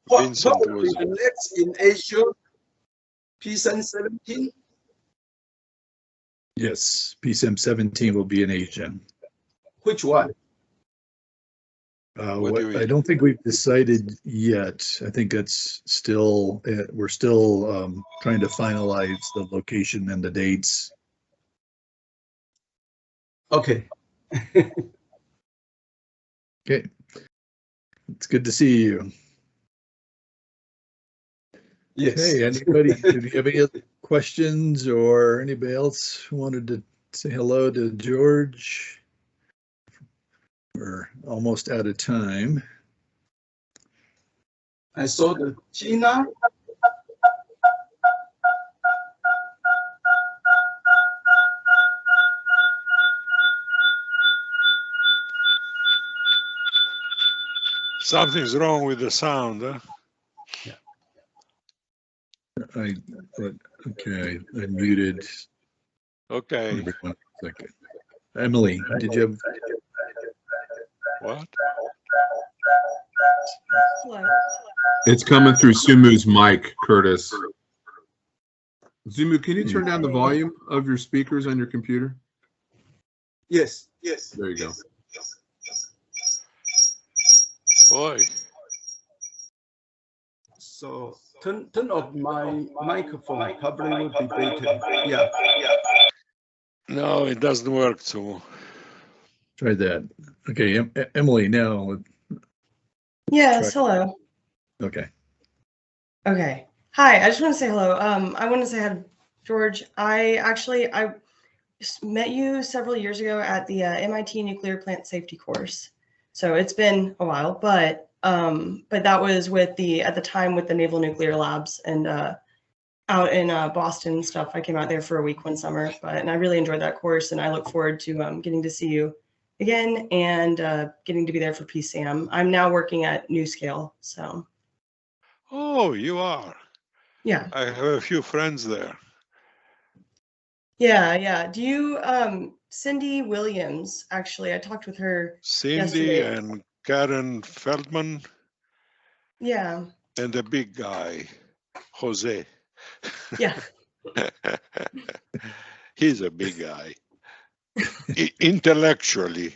F: Probably
C: Vincent was-
F: the next in Asia, PSAM 17,
A: Yes, PSAM 17 will be in Asia.
F: Which one?
C: What do you
A: I
C: mean?
A: don't think we've decided yet. I think that's still, we're still trying to finalize the location and the dates.
F: Okay.
A: Okay. It's good to see you.
F: Yes.
A: Hey, anybody, do you have any other questions or anybody else who wanted to say hello to George? We're almost out of time.
F: I saw the Gina.
C: Something's wrong with the sound, huh?
A: Okay, I muted.
C: Okay.
A: Maybe 1 second. Emily, did you have?
C: What?
D: Hello.
B: It's coming through Sumu's mic, Curtis. Sumu, can you turn down the volume of your speakers on your computer?
F: Yes. Yes.
B: There you go.
C: Boy.
F: So turn off my microphone. Probably would be better. Yeah.
C: No, it doesn't work, so.
A: Try that. Okay, Emily, now.
G: Yes, hello.
A: Okay.
G: Okay. Hi, I just want to say hello. I want to say hi to George. I met you several years ago at the MIT Nuclear Plant Safety course. So it's been a while, but that was at the time with the Naval Nuclear Labs and out in Boston and stuff. I came out there for a week one summer, and I really enjoyed that course, and I look forward to getting to see you again and getting to be there for PSAM. I'm now working at NewScale, so.
C: Oh, you are.
G: Yeah.
C: I have a few friends there.
G: Yeah. Do you, Cindy Williams, actually, I talked with her
C: Cindy
G: yesterday.
C: and Karen Feldman
G: Yeah.
C: and the big guy, Jose.
G: Yeah.
C: He's a big guy. Intellectually.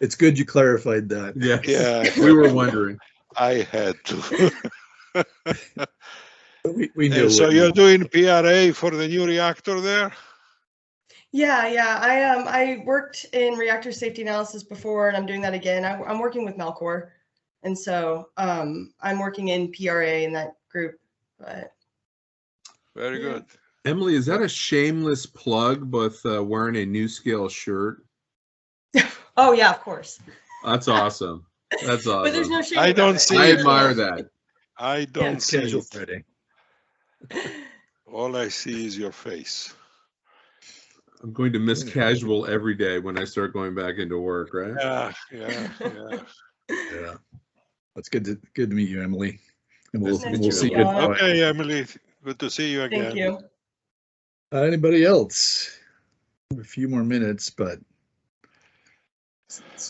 A: It's good you clarified that.
B: Yes.
C: Yeah.
B: We were wondering.
C: I had to.
A: We knew.
C: So you're doing PRA for the new reactor there?
G: Yeah. I worked in reactor safety analysis before, and I'm doing that again. I'm working with Melcor, and so I'm working in PRA in that group. But
C: Very good.
B: Emily, is that a shameless plug with wearing a NewScale shirt?
G: oh yeah, of course.
B: That's awesome. That's awesome.
G: But there's no shame.
C: I
G: about
C: don't
G: it.
C: see
B: I
C: it.
B: admire that.
C: I don't see
A: Casual
C: it.
A: Friday.
C: All I see is your face.
B: I'm going to miss casual every day when I start going back into work, right?
C: Yeah.
A: Yeah. That's good to meet you, Emily. And we'll
G: Nice
A: we'll
G: to
A: see
G: meet
A: you.
G: you.
C: Okay, Emily. Good to see you again.
G: Thank you.
A: Anybody else? A few more minutes, but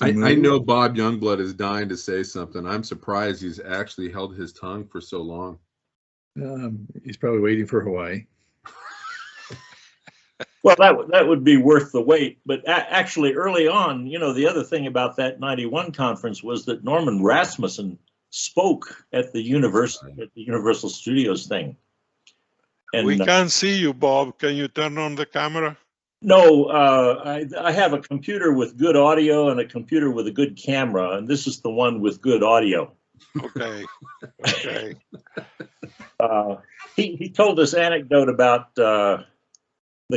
B: I know Bob Youngblood is dying to say something. I'm surprised he's actually held his tongue for so long.
A: He's probably waiting for Hawaii.
H: Well, that would be worth the wait. But actually, early on, the other thing about that '91 conference was that Norman Rasmussen spoke at the Universal Studios thing. And
C: We can't see you, Bob. Can you turn on the camera?
H: no, I have a computer with good audio and a computer with a good camera, and this is the one with good audio.
C: Okay.
H: He told this anecdote about the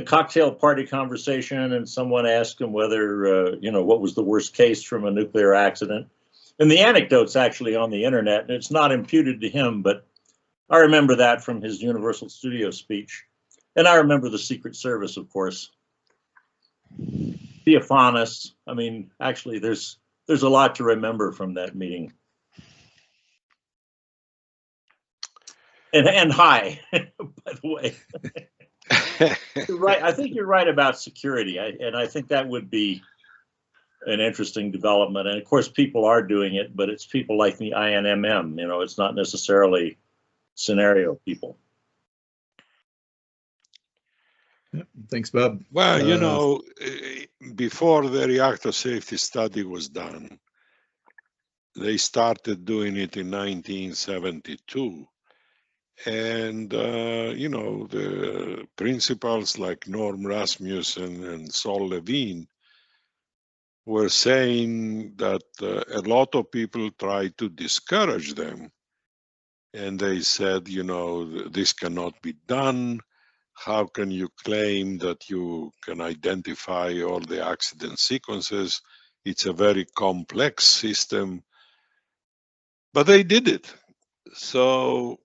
H: cocktail party conversation, and someone asked him whether, what was the worst case from a nuclear accident. And the anecdote's actually on the internet, and it's not imputed to him, but I remember that from his Universal Studios speech. And I remember the Secret Service, of course. Theophanis. I mean, actually, there's a lot to remember from that meeting. And hi, by the way. You're right. I think you're right about security, and I think that would be an interesting development. And of course, people are doing it, but it's people like the INMM. It's not necessarily scenario people.
A: Thanks, Bob.
C: Well, before the reactor safety study was done, they started doing it in 1972. And, the principals like Norm Rasmussen and Sol Levine were saying that a lot of people tried to discourage them. And they said, this cannot be done. How can you claim that you can identify all the accident sequences? It's a very complex system. But they did it. So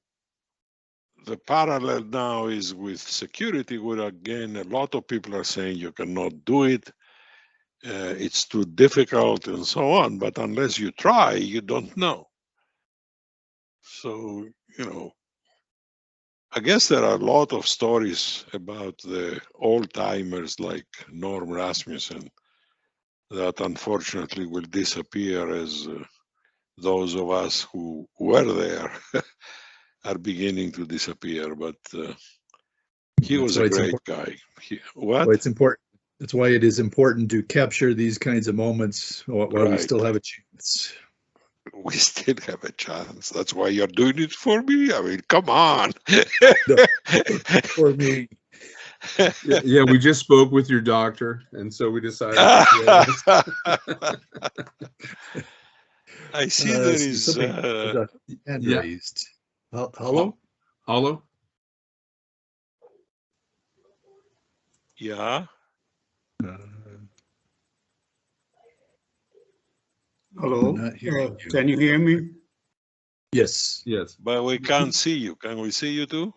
C: the parallel now is with security, where again, a lot of people are saying you cannot do it. It's too difficult and so on. But unless you try, you don't know. So, I guess there are a lot of stories about the old timers like Norm Rasmussen that unfortunately will disappear as those of us who were there are beginning to disappear. But he was a great guy.
A: Well, it's important. That's why it is important to capture these kinds of moments while we still have a chance.
C: We still have a chance. That's why you're doing it for me. I mean, come on.
A: For me.
B: Yeah, we just spoke with your doctor, and so we decided.
C: I see there is
A: hand raised. Hello?
B: Hello?
C: Yeah.
I: Hello. Can you hear me?
A: Yes.
B: Yes.
C: But we can't see you. Can we see you too?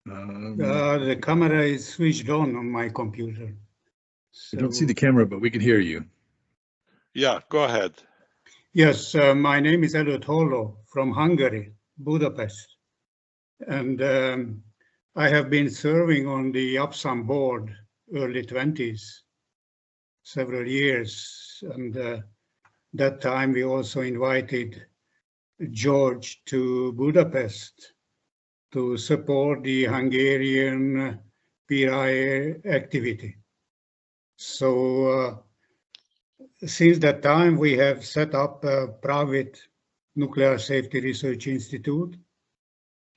I: The camera is switched on my computer.
A: I don't see the camera, but we can hear you.
C: Yeah, go ahead.
I: Yes, my name is Edward Holo from Hungary, Budapest. And I have been serving on the IAPSAM board early 20s, several years. And that time we also invited George to Budapest to support the Hungarian PRIA activity. So since that time, we have set up a private nuclear safety research institute,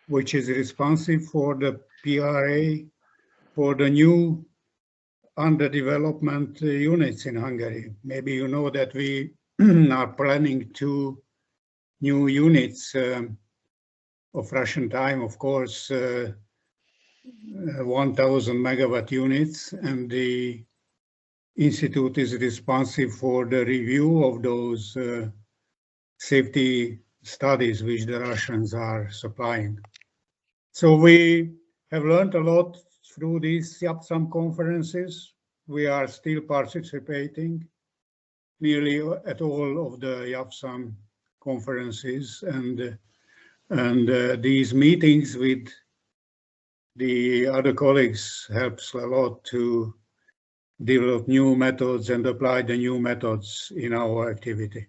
I: which is responsive for the PRA for the new under development units in Hungary. Maybe you know that we are planning 2 new units of Russian time, of course, 1,000 megawatt units, and the Institute is responsive for the review of those safety studies which the Russians are supplying. So we have learned a lot through these IAPSAM conferences. We are still participating nearly at all of the IAPSAM conferences, and these meetings with the other colleagues helps a lot to develop new methods and apply the new methods in our activity.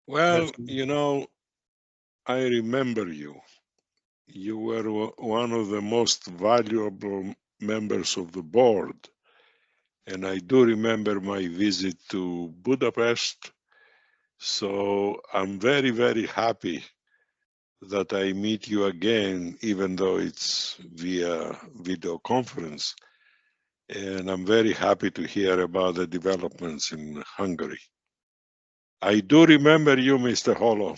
C: Well, I remember you. You were one of the most valuable members of the board. And I do remember my visit to Budapest. So I'm very, very happy that I meet you again, even though it's via video conference. And I'm very happy to hear about the developments in Hungary. I do remember you, Mr. Holo.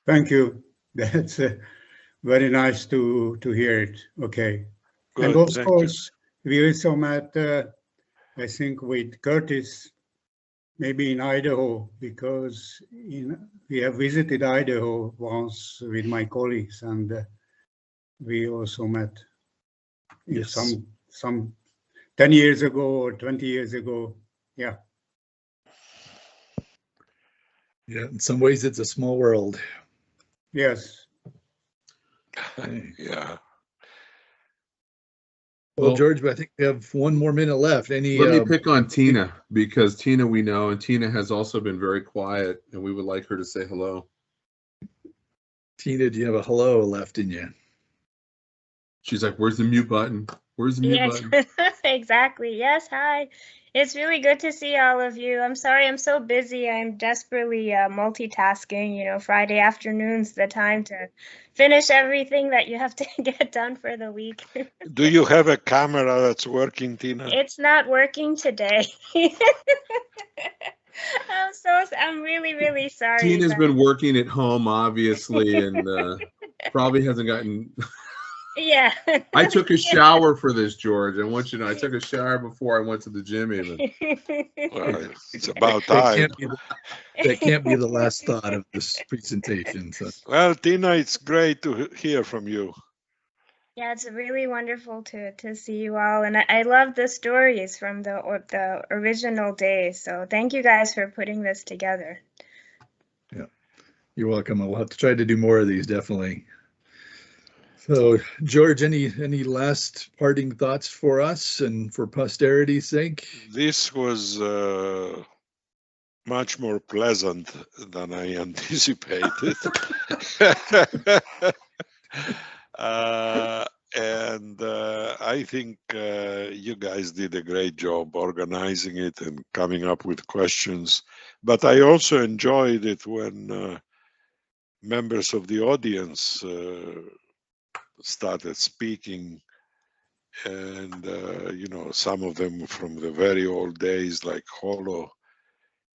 I: Thank you. That's very nice to hear it. Okay.
C: Good,
I: and of course, we also met, I think, with Curtis, maybe in Idaho, because we have visited Idaho once with my colleagues, and we also met some 10 years ago or 20 years ago. Yeah.
A: Yeah, in some ways it's a small world.
I: Yes.
A: Okay.
C: Yeah.
A: Well, George, but I think we have 1 more minute left.
B: Let me pick on Tina, because Tina we know, and Tina has also been very quiet, and we would like her to say hello.
A: Tina, do you have a hello left in you?
B: She's like, "Where's the mute button? Where's the mute
J: Yes,
B: button?"
J: exactly. Yes, hi. It's really good to see all of you. I'm sorry I'm so busy. I'm desperately multitasking. You know, Friday afternoon's the time to finish everything that you have to get done for the week.
C: Do you have a camera that's working, Tina?
J: It's not working today. I'm really, really sorry.
B: Tina's
J: but-
B: been working at home, obviously, and probably hasn't gotten.
J: Yeah.
B: I took a shower for this, George. I want you to know, I took a shower before I went to the gym even.
C: Well, it's about
A: That
C: time.
A: can't be the last thought of this presentation. So.
C: Well, Tina, it's great to hear from you.
J: Yeah, it's really wonderful to see you all, and I love the stories from the original days. So thank you guys for putting this together.
A: Yeah, you're welcome. We'll have to try to do more of these, definitely. So, George, any last parting thoughts for us and for posterity's sake?
C: This was much more pleasant than I anticipated. And I think you guys did a great job organizing it and coming up with questions. But I also enjoyed it when members of the audience started speaking, and you know, some of them from the very old days like Holo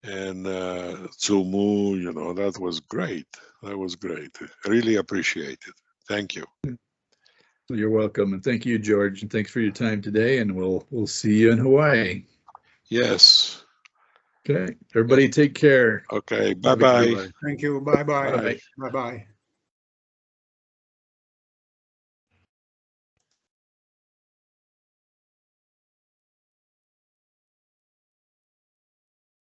C: and Tsumu, you know, that was great. That was great. Really appreciate it. Thank you.
A: You're welcome, and thank you, George, and thanks for your time today. And we'll see you in Hawaii.
C: Yes.
A: Okay, everybody, take care.
C: Okay. Bye bye.
I: Thank you. Bye bye.
A: Bye.
I: Bye bye.